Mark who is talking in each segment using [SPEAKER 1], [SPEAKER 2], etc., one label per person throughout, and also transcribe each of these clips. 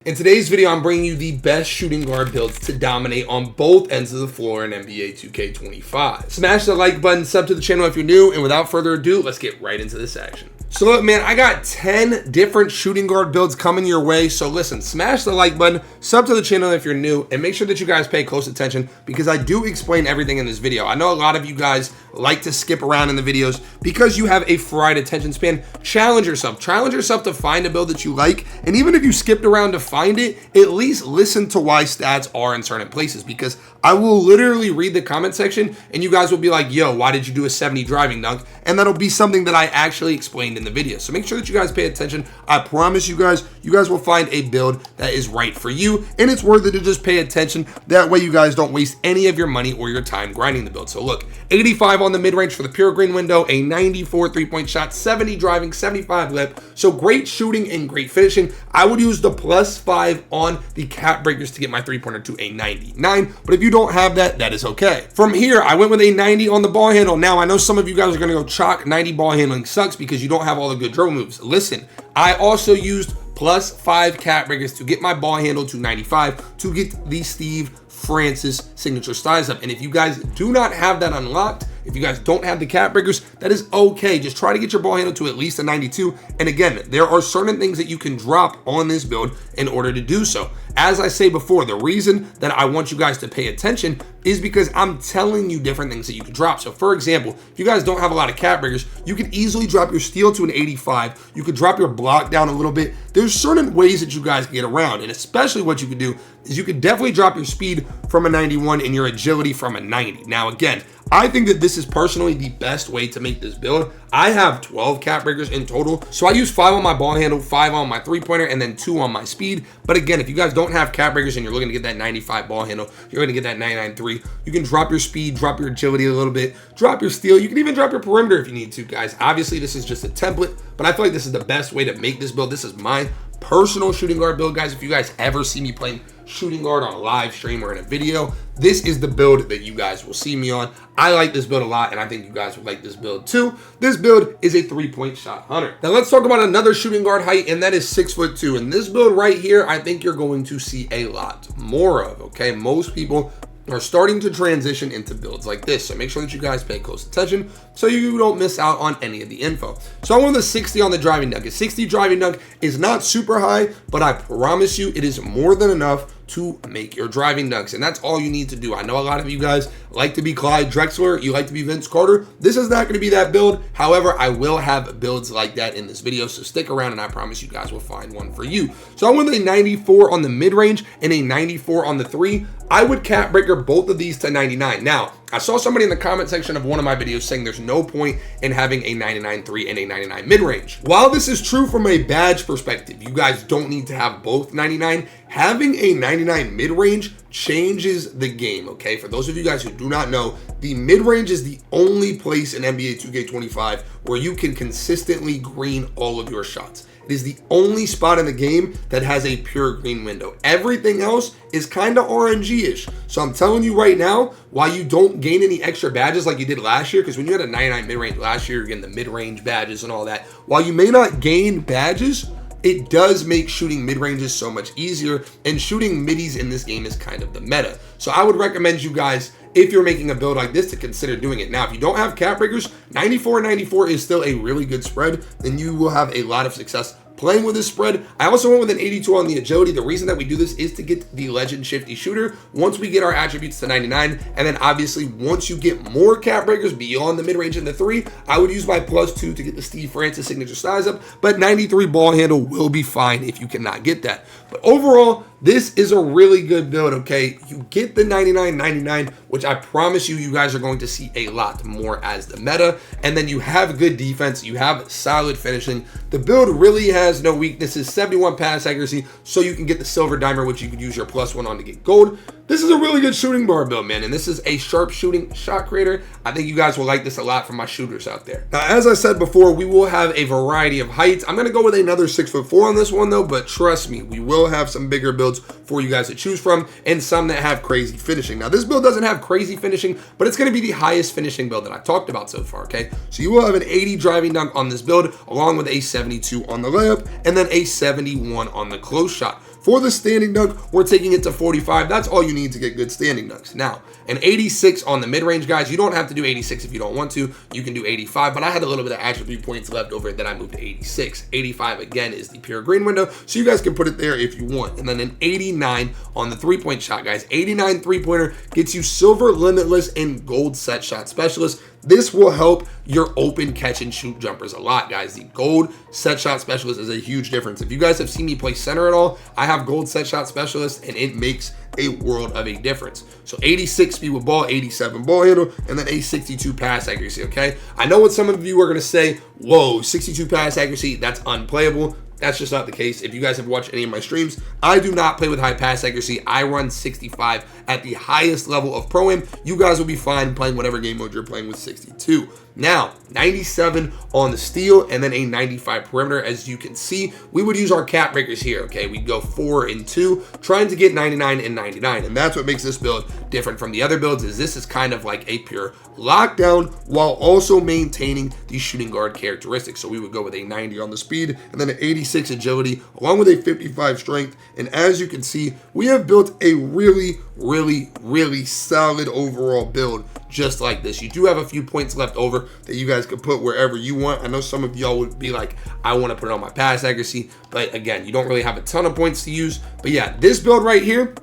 [SPEAKER 1] In today's video, I'm bringing you the best shooting guard builds to dominate on both ends of the floor in NBA 2K25. Smash the like button, sub to the channel if you're new, and without further ado, let's get right into this action. So look, man, I got 10 different shooting guard builds coming your way. So listen, smash the like button, sub to the channel if you're new, and make sure that you guys pay close attention because I do explain everything in this video. I know a lot of you guys like to skip around in the videos because you have a fried attention span. Challenge yourself to find a build that you like. And even if you skipped around to find it, at least listen to why stats are in certain places, because I will literally read the comment section and you guys will be like, yo, why did you do a 70 driving dunk? And that'll be something that I actually explained in the video. So make sure that you guys pay attention. I promise you guys will find a build that is right for you, and it's worth it to just pay attention. That way you guys don't waste any of your money or your time grinding the build. So look, 85 on the mid-range for the pure green window, a 94 three-point shot, 70 driving, 75 lip. So great shooting and great finishing. I would use the +5 on the cap breakers to get my three-pointer to a 99. But if you don't have that, that is okay. From here, I went with a 90 on the ball handle. Now, I know some of you guys are going to go Choc, 90 ball handling sucks because you don't have all the good dribble moves. Listen, I also used +5 cap breakers to get my ball handle to 95 to get the Steve Francis signature size up. And if you guys do not have that unlocked, if you guys don't have the cap breakers, that is okay. Just try to get your ball handle to at least a 92. And again, there are certain things that you can drop on this build in order to do so. As I say before, the reason that I want you guys to pay attention is because I'm telling you different things that you can drop. So for example, if you guys don't have a lot of cap breakers, you can easily drop your steal to an 85. You could drop your block down a little bit. There's certain ways that you guys can get around. And especially what you could do is you could definitely drop your speed from a 91 and your agility from a 90. Now again, I think that this is personally the best way to make this build. I have 12 cap breakers in total. So I use 5 on my ball handle, 5 on my three-pointer, and then 2 on my speed. But again, if you guys don't have cap breakers and you're looking to get that 95 ball handle, you're going to get that 99.3. You can drop your speed, drop your agility a little bit, drop your steal. You can even drop your perimeter if you need to, guys. Obviously, this is just a template, but I feel like this is the best way to make this build. This is my personal shooting guard build, guys. If you guys ever see me playing shooting guard on a live stream or in a video, this is the build that you guys will see me on. I like this build a lot, and I think you guys will like this build too. This build is a three-point shot hunter. Now let's talk about another shooting guard height, and that is 6'2". And this build right here, I think you're going to see a lot more of, okay? Most people are starting to transition into builds like this, so make sure that you guys pay close attention so you don't miss out on any of the info. So I went with a 60 on the driving dunk. A 60 driving dunk is not super high, but I promise you it is more than enough to make your driving dunks, and that's all you need to do. I know a lot of you guys like to be Clyde Drexler, you like to be Vince Carter. This is not going to be that build. However, I will have builds like that in this video, so stick around and I promise you guys will find one for you. So I went with a 94 on the mid-range and a 94 on the 3. I would cap breaker both of these to 99. Now, I saw somebody in the comment section of one of my videos saying there's no point in having a 99.3 and a 99 mid-range. While this is true from a badge perspective, you guys don't need to have both 99. Having a 99 mid-range changes the game, okay? For those of you guys who do not know, the mid-range is the only place in NBA 2K25 where you can consistently green all of your shots. It is the only spot in the game that has a pure green window. Everything else is kind of RNG-ish. So I'm telling you right now, while you don't gain any extra badges like you did last year, because when you had a 99 mid-range last year, you're getting the mid-range badges and all that. While you may not gain badges, it does make shooting mid-ranges so much easier, and shooting middies in this game is kind of the meta. So I would recommend you guys, if you're making a build like this, to consider doing it. Now, if you don't have cap breakers, 94 is still a really good spread, then you will have a lot of success playing with this spread. I also went with an 82 on the agility. The reason that we do this is to get the legend shifty shooter once we get our attributes to 99. And then obviously once you get more cap breakers beyond the mid-range and the 3, I would use my +2 to get the Steve Francis signature size up. But 93 ball handle will be fine if you cannot get that. But overall, this is a really good build, okay? You get the 99, which I promise you, you guys are going to see a lot more as the meta. And then you have good defense, you have solid finishing. The build really has no weaknesses, 71 pass accuracy, so you can get the silver diamond, which you could use your +1 on to get gold. This is a really good shooting bar build, man, and this is a sharp shooting shot creator. I think you guys will like this a lot from my shooters out there. Now, as I said before, we will have a variety of heights. I'm gonna go with another 6'4" on this one though, but trust me, we will have some bigger builds for you guys to choose from and some that have crazy finishing. Now, this build doesn't have crazy finishing, but it's gonna be the highest finishing build that I've talked about so far, okay? So you will have an 80 driving dunk on this build, along with a 72 on the layup, and then a 71 on the close shot. For the standing dunk, we're taking it to 45. That's all you need to get good standing dunks. Now, an 86 on the mid-range, guys. You don't have to do 86 if you don't want to. You can do 85, but I had a little bit of attribute points left over that I moved to 86. 85, again, is the pure green window, so you guys can put it there if you want. And then an 89 on the three-point shot, guys. 89 three-pointer gets you silver limitless and gold set shot specialist. This will help your open catch and shoot jumpers a lot, guys. The gold set shot specialist is a huge difference. If you guys have seen me play center at all, I have gold set shot specialist, and it makes a world of a difference. So 86 speed with ball, 87 ball handle, and then a 62 pass accuracy, okay? I know what some of you are going to say, whoa, 62 pass accuracy, that's unplayable. That's just not the case. If you guys have watched any of my streams, I do not play with high pass accuracy. I run 65 at the highest level of Pro-Am. You guys will be fine playing whatever game mode you're playing with 62. Now, 97 on the steal and then a 95 perimeter. As you can see, we would use our cap breakers here, okay? We go 4 and 2, trying to get 99 and 99. And that's what makes this build different from the other builds, is this is kind of like a pure lockdown while also maintaining the shooting guard characteristics. So we would go with a 90 on the speed and then an 86 agility along with a 55 strength. And as you can see, we have built a really solid overall build just like this. You do have a few points left over that you guys can put wherever you want. I know some of y'all would be like, I want to put it on my pass accuracy, but again, you don't really have a ton of points to use. But yeah, this build right here,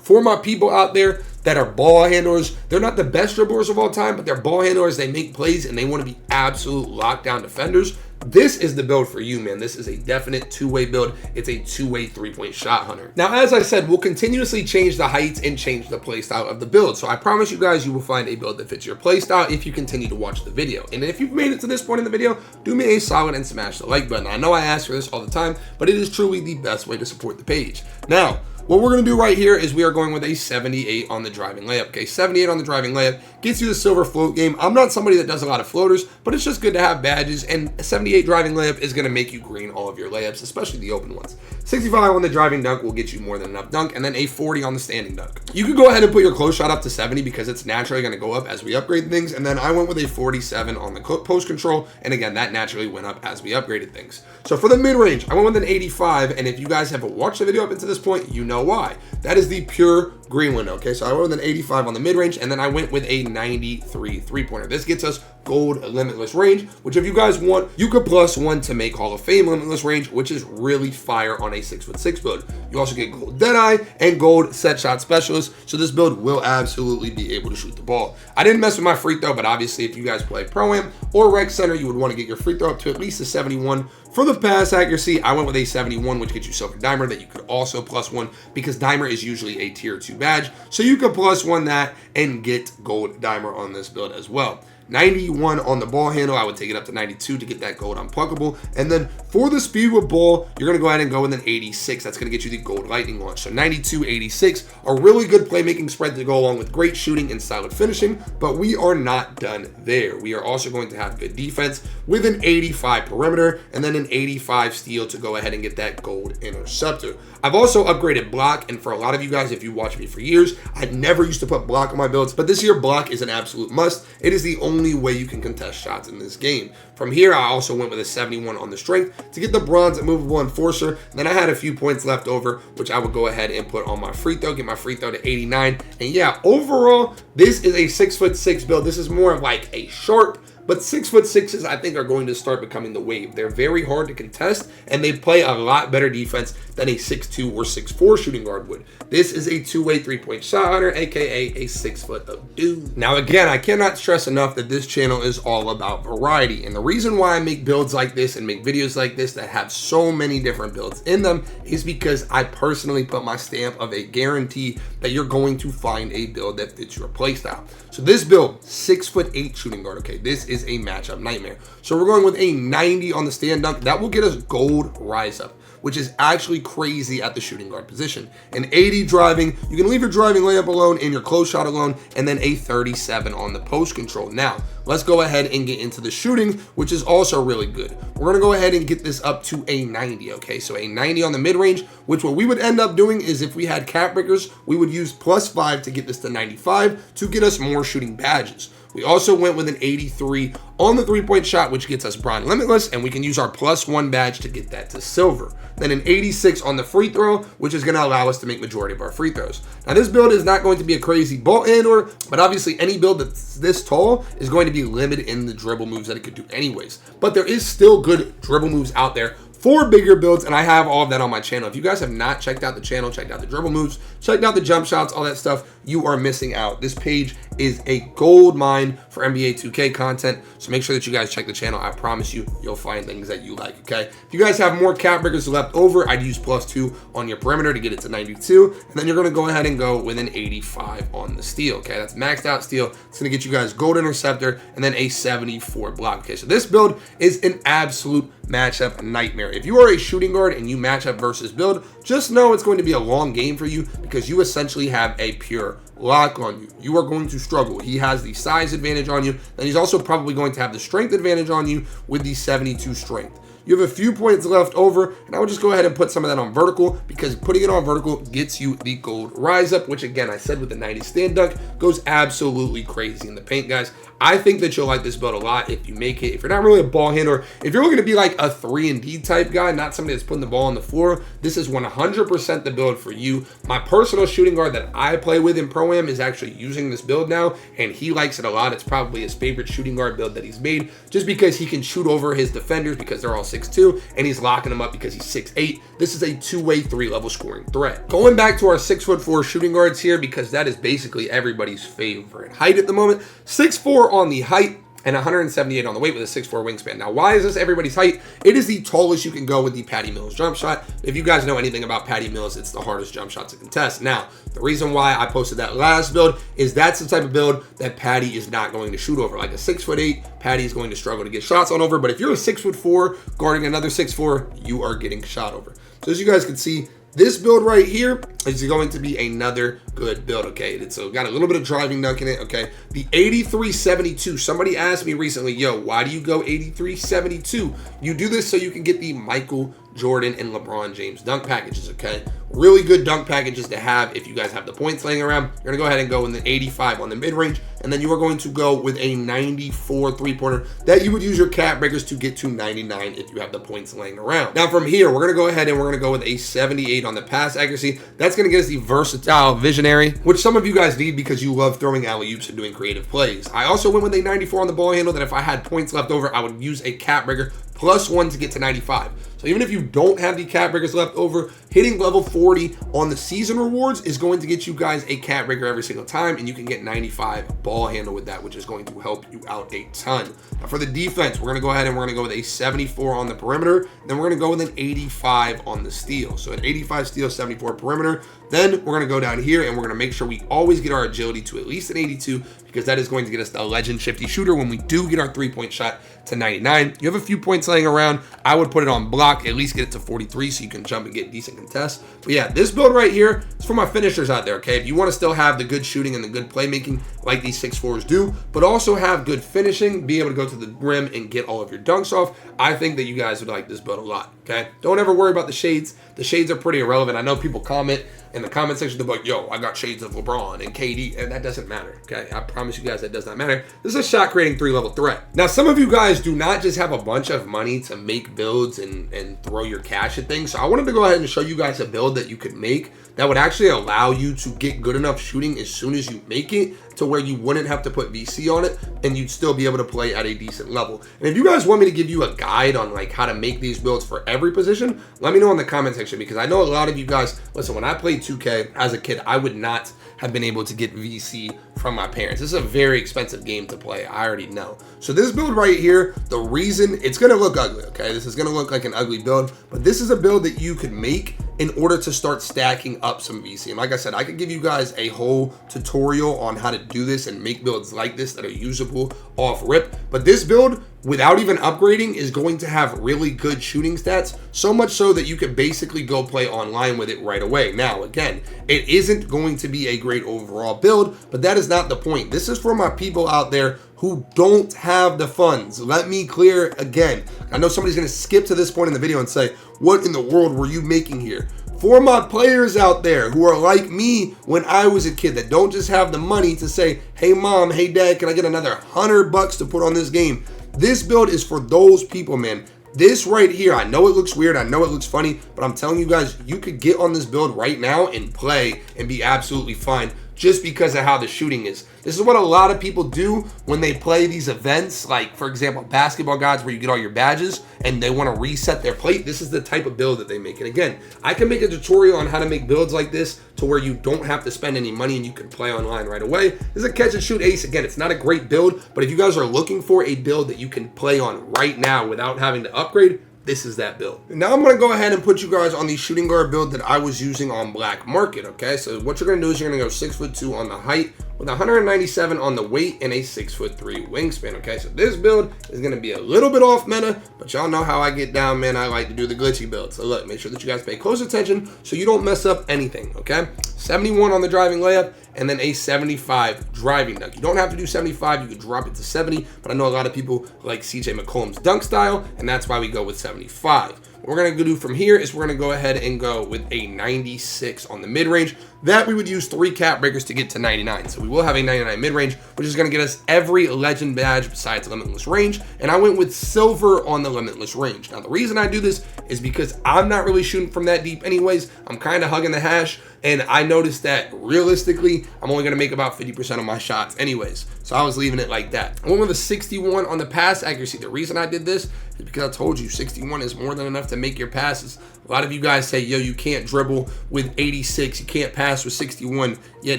[SPEAKER 1] for my people out there that are ball handlers, they're not the best dribblers of all time, but they're ball handlers. They make plays and they want to be absolute lockdown defenders. This is the build for you, man. This is a definite two-way build. It's a two-way three-point shot hunter. Now, as I said, we'll continuously change the heights and change the play style of the build. So I promise you guys, you will find a build that fits your play style if you continue to watch the video. And if you've made it to this point in the video, do me a solid and smash the like button. I know I ask for this all the time, but it is truly the best way to support the page. Now, what we're going to do right here is we are going with a 78 on the driving layup. Okay, 78 on the driving layup gets you the silver float game. I'm not somebody that does a lot of floaters, but it's just good to have badges, and a 78 driving layup is going to make you green all of your layups, especially the open ones. 65 on the driving dunk will get you more than enough dunk, and then a 40 on the standing dunk. You could go ahead and put your close shot up to 70 because it's naturally going to go up as we upgrade things, and then I went with a 47 on the post control, and again, that naturally went up as we upgraded things. So for the mid-range, I went with an 85, and if you guys have watched the video up until this point, you know why. That is the pure green window, okay? So I went with an 85 on the mid-range, and then I went with a 93 three-pointer. This gets us gold limitless range, which if you guys want, you could +1 to make Hall of Fame limitless range, which is really fire on a 6'6" build. You also get gold Deadeye and gold set shot specialist, so this build will absolutely be able to shoot the ball. I didn't mess with my free throw, but obviously if you guys play Pro-Am or Rec Center, you would want to get your free throw up to at least a 71. For the pass accuracy, I went with a 71, which gets you silver dimer that you could also +1 because dimer is usually a tier 2 badge. So you could +1 that and get gold dimer on this build as well. 91 on the ball handle, I would take it up to 92 to get that gold unpluckable. And then for the speed with ball, you're going to go ahead and go with an 86. That's going to get you the gold lightning launch. So 92, 86, a really good playmaking spread to go along with great shooting and solid finishing. But we are not done there. We are also going to have good defense with an 85 perimeter and then an 85 steal to go ahead and get that gold interceptor. I've also upgraded block, and for a lot of you guys, if you watch me for years, I never used to put block on my builds, but this year block is an absolute must. It is the only way you can contest shots in this game. From here, I also went with a 71 on the strength to get the bronze immovable enforcer. Then I had a few points left over, which I would go ahead and put on my free throw, get my free throw to 89. And yeah, overall, this is a 6'6" build. This is more of like a sharp, but 6'6" I think are going to start becoming the wave. They're very hard to contest, and they play a lot better defense than a 6'2" or 6'4" shooting guard would. This is a two-way three-point shot hunter, aka a 6 foot of dude. Now again, I cannot stress enough that this channel is all about variety, and the reason why I make builds like this and make videos like this that have so many different builds in them is because I personally put my stamp of a guarantee that you're going to find a build that fits your playstyle. So this build, 6'8" shooting guard, okay, this is a matchup nightmare. So we're going with a 90 on the stand dunk. That will get us gold rise up, which is actually crazy at the shooting guard position. An 80 driving, you can leave your driving layup alone and your close shot alone, and then a 37 on the post control. Now, let's go ahead and get into the shooting, which is also really good. We're gonna go ahead and get this up to a 90, okay? So a 90 on the mid-range, which what we would end up doing is if we had cap breakers, we would use +5 to get this to 95 to get us more shooting badges. We also went with an 83 on the three-point shot, which gets us bronze limitless, and we can use our +1 badge to get that to silver. Then an 86 on the free throw, which is going to allow us to make majority of our free throws. Now, this build is not going to be a crazy ball handler, but obviously any build that's this tall is going to be limited in the dribble moves that it could do anyways. But there is still good dribble moves out there for bigger builds, and I have all of that on my channel. If you guys have not checked out the channel, checked out the dribble moves, checked out the jump shots, all that stuff, you are missing out. This page is a gold mine for NBA 2K content, so make sure that you guys check the channel. I promise you, you'll find things that you like, okay? If you guys have more cap breakers left over, I'd use +2 on your perimeter to get it to 92, and then you're gonna go ahead and go with an 85 on the steal, okay? That's maxed out steal. It's gonna get you guys gold interceptor, and then a 74 block, okay? So this build is an absolute matchup nightmare. If you are a shooting guard and you match up versus build, just know it's going to be a long game for you because you essentially have a pure lock on you. You are going to struggle. He has the size advantage on you, and he's also probably going to have the strength advantage on you with the 72 strength. You have a few points left over, and I would just go ahead and put some of that on vertical because putting it on vertical gets you the gold rise up, which again, I said with the 90 stand dunk, goes absolutely crazy in the paint, guys. I think that you'll like this build a lot if you make it. If you're not really a ball handler, if you're looking to be like a 3-and-D type guy, not somebody that's putting the ball on the floor, this is 100% the build for you. My personal shooting guard that I play with in Pro-Am is actually using this build now, and he likes it a lot. It's probably his favorite shooting guard build that he's made just because he can shoot over his defenders because they're all 6'2", and he's locking them up because he's 6'8". This is a two-way, 3-level scoring threat. Going back to our 6'4" shooting guards here because that is basically everybody's favorite height at the moment. 6'4" on the height and 178 on the weight with a 6'4" wingspan. Now, why is this everybody's height? It is the tallest you can go with the Patty Mills jump shot. If you guys know anything about Patty Mills, it's the hardest jump shot to contest. Now, the reason why I posted that last build is that's the type of build that Patty is not going to shoot over. Like a 6'8", Patty is going to struggle to get shots on over, but if you're a 6'4" guarding another 6'4", you are getting shot over. So as you guys can see, this build right here is going to be another good build, okay? It's got a little bit of driving dunk in it, okay? The 83-72, somebody asked me recently, yo, why do you go 83-72? You do this so you can get the Michael Jordan and LeBron James dunk packages, okay? Really good dunk packages to have if you guys have the points laying around. You're gonna go ahead and go in the 85 on the mid-range, and then you are going to go with a 94 three-pointer that you would use your cap breakers to get to 99 if you have the points laying around. Now from here, we're gonna go ahead and we're gonna go with a 78 on the pass accuracy. That's gonna get us the versatile visionary, which some of you guys need because you love throwing alley-oops and doing creative plays. I also went with a 94 on the ball handle that if I had points left over, I would use a cap breaker +1 to get to 95. So even if you don't have the cap breakers left over, hitting level 40 on the season rewards is going to get you guys a cap breaker every single time, and you can get 95 ball handle with that, which is going to help you out a ton. Now for the defense, we're gonna go ahead and we're gonna go with a 74 on the perimeter, then we're gonna go with an 85 on the steal. So an 85 steal, 74 perimeter. Then we're gonna go down here and we're gonna make sure we always get our agility to at least an 82 because that is going to get us the legend shifty shooter when we do get our 3-point shot to 99. You have a few points laying around. I would put it on block, at least get it to 43 so you can jump and get decent contests. But yeah, this build right here is for my finishers out there, okay? If you want to still have the good shooting and the good playmaking like these 6'4s do, but also have good finishing, be able to go to the rim and get all of your dunks off, I think that you guys would like this build a lot, okay? Don't ever worry about the shades. The shades are pretty irrelevant. I know people comment in the comment section, they're like, yo, I got shades of LeBron and KD, and that doesn't matter, okay? I promise you guys that does not matter. This is a shot creating 3-level threat. Now, some of you guys do not just have a bunch of money to make builds and throw your cash at things. So I wanted to go ahead and show you guys a build that you could make that would actually allow you to get good enough shooting as soon as you make it to where you wouldn't have to put VC on it and you'd still be able to play at a decent level. And if you guys want me to give you a guide on like how to make these builds for every position, let me know in the comment section because I know a lot of you guys, listen, when I played 2K as a kid, I would not have been able to get VC from my parents. This is a very expensive game to play, I already know. So this build right here, the reason it's gonna look ugly, okay? This is gonna look like an ugly build, but this is a build that you could make in order to start stacking up some VC. And like I said, I could give you guys a whole tutorial on how to do this and make builds like this that are usable off rip. But this build, without even upgrading, is going to have really good shooting stats, so much so that you can basically go play online with it right away. Now, again, it isn't going to be a great overall build, but that is not the point. This is for my people out there who don't have the funds. Let me clear again. I know somebody's gonna skip to this point in the video and say, what in the world were you making here? For my players out there who are like me when I was a kid, that don't just have the money to say, hey mom, hey dad, can I get another $100 to put on this game? This build is for those people, man. This right here, I know it looks weird, I know it looks funny, but I'm telling you guys, you could get on this build right now and play and be absolutely fine just because of how the shooting is. This is what a lot of people do when they play these events, like for example, basketball gods, where you get all your badges and they want to reset their plate. This is the type of build that they make. And again, I can make a tutorial on how to make builds like this to where you don't have to spend any money and you can play online right away. This is a catch and shoot ace. Again, it's not a great build, but if you guys are looking for a build that you can play on right now without having to upgrade, this is that build. Now I'm going to go ahead and put you guys on the shooting guard build that I was using on Black Market, okay? So what you're going to do is you're going to go 6'2" on the height with 197 on the weight and a 6'3" wingspan, okay? So this build is going to be a little bit off meta, but y'all know how I get down, man. I like to do the glitchy build. So look, make sure that you guys pay close attention so you don't mess up anything, okay? 71 on the driving layup, and then a 75 driving dunk. You don't have to do 75, you could drop it to 70, but I know a lot of people like CJ McCollum's dunk style, and that's why we go with 75. What we're gonna do from here is we're gonna go ahead and go with a 96 on the mid-range. That we would use 3 cap breakers to get to 99. So we will have a 99 mid-range, which is gonna get us every legend badge besides limitless range. And I went with silver on the limitless range. Now the reason I do this is because I'm not really shooting from that deep anyways. I'm kind of hugging the hash, and I noticed that realistically, I'm only gonna make about 50% of my shots anyways. So I was leaving it like that. I went with a 61 on the pass accuracy. The reason I did this is because I told you 61 is more than enough to make your passes. A lot of you guys say, yo, you can't dribble with 86, you can't pass with 61, yet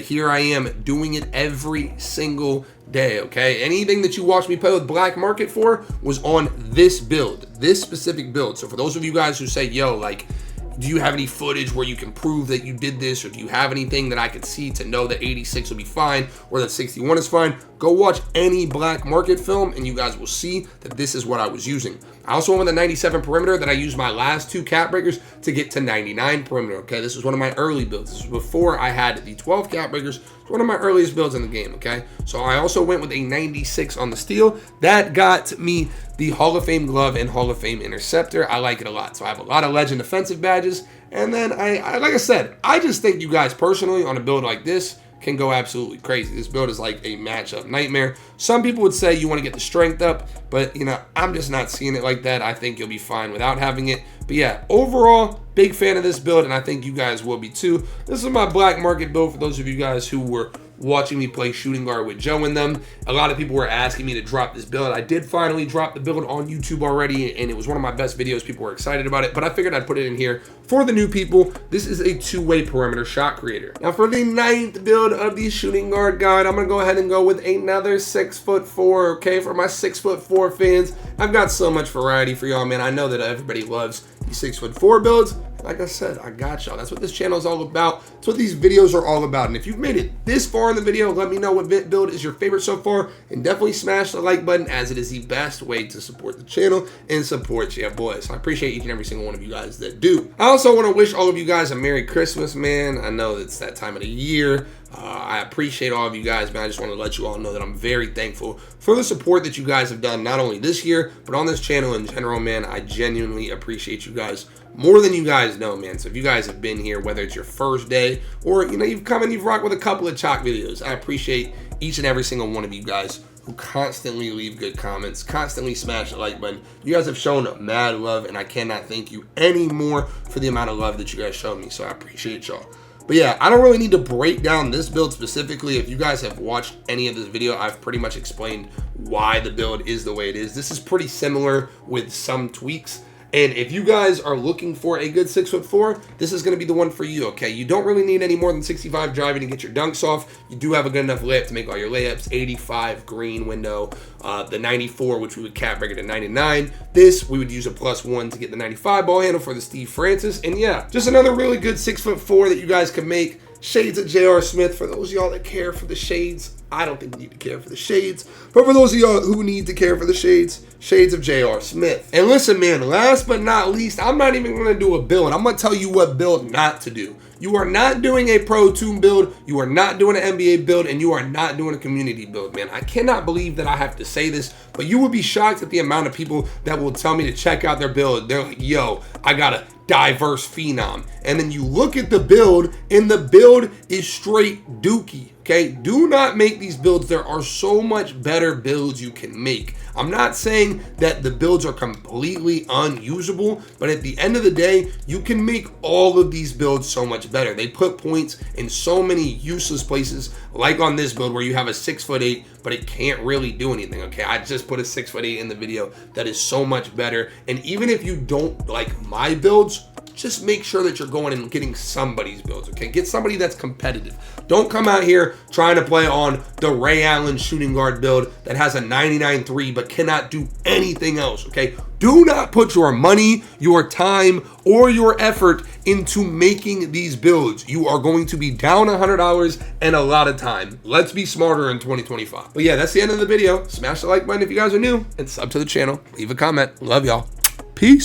[SPEAKER 1] here I am doing it every single day, okay? Anything that you watch me play with Black Market for was on this build, this specific build. So for those of you guys who say, yo, like, do you have any footage where you can prove that you did this, or do you have anything that I could see to know that 86 will be fine or that 61 is fine? Go watch any Black Market film and you guys will see that this is what I was using. I also went with a 97 perimeter that I used my last 2 cap breakers to get to 99 perimeter, okay? This was one of my early builds. This was before I had the 12 cap breakers. It's one of my earliest builds in the game, okay? So I also went with a 96 on the steel. That got me the Hall of Fame glove and Hall of Fame interceptor. I like it a lot. So I have a lot of legend defensive badges. And then I like I said, I just think you guys personally on a build like this can go absolutely crazy. This build is like a matchup nightmare. Some people would say you want to get the strength up, but you know, I'm just not seeing it like that. I think you'll be fine without having it. But yeah, overall, big fan of this build, and I think you guys will be too. This is my Black Market build for those of you guys who were watching me play shooting guard with Joe and them. A lot of people were asking me to drop this build. I did finally drop the build on YouTube already, and it was one of my best videos. People were excited about it, but I figured I'd put it in here for the new people. This is a 2-way perimeter shot creator. Now for the 9th build of the shooting guard guide, I'm gonna go ahead and go with another 6'4", okay? For my 6'4" fans, I've got so much variety for y'all, man. I know that everybody loves these 6'4" builds. Like I said, I got y'all. That's what this channel is all about. That's what these videos are all about. And if you've made it this far in the video, let me know what build is your favorite so far. And definitely smash the like button, as it is the best way to support the channel and support your boys. So I appreciate each and every single one of you guys that do. I also want to wish all of you guys a Merry Christmas, man. I know it's that time of the year. I appreciate all of you guys, man. I just want to let you all know that I'm very thankful for the support that you guys have done, not only this year, but on this channel in general, man. I genuinely appreciate you guys more than you guys know, man. So if you guys have been here, whether it's your first day or, you know, you've come and you've rocked with a couple of Choc videos, I appreciate each and every single one of you guys who constantly leave good comments, constantly smash the like button. You guys have shown mad love, and I cannot thank you anymore for the amount of love that you guys showed me. So I appreciate y'all. But yeah, I don't really need to break down this build specifically. If you guys have watched any of this video, I've pretty much explained why the build is the way it is. This is pretty similar with some tweaks. And if you guys are looking for a good 6'4", this is going to be the one for you, okay? You don't really need any more than 65 driving to get your dunks off. You do have a good enough layup to make all your layups. 85 green window, the 94, which we would cap break it to 99. This, we would use a +1 to get the 95 ball handle for the Steve Francis. And yeah, just another really good 6'4" that you guys can make. Shades of J.R. Smith. For those of y'all that care for the shades, I don't think you need to care for the shades. But for those of y'all who need to care for the shades, shades of J.R. Smith. And listen, man, last but not least, I'm not even going to do a build. I'm going to tell you what build not to do. You are not doing a Pro Toon build. You are not doing an NBA build. And you are not doing a community build, man. I cannot believe that I have to say this, but you will be shocked at the amount of people that will tell me to check out their build. They're like, yo, I got to diverse phenom. And then you look at the build, and the build is straight dookie. Okay, do not make these builds. There are so much better builds you can make. I'm not saying that the builds are completely unusable, but at the end of the day, you can make all of these builds so much better. They put points in so many useless places, like on this build where you have a 6'8", but it can't really do anything. Okay, I just put a 6'8" in the video. That is so much better. And even if you don't like my builds, just make sure that you're going and getting somebody's builds, okay? Get somebody that's competitive. Don't come out here trying to play on the Ray Allen shooting guard build that has a 99.3 but cannot do anything else, okay? Do not put your money, your time, or your effort into making these builds. You are going to be down $100 and a lot of time. Let's be smarter in 2025. But yeah, that's the end of the video. Smash the like button if you guys are new and sub to the channel. Leave a comment. Love y'all. Peace.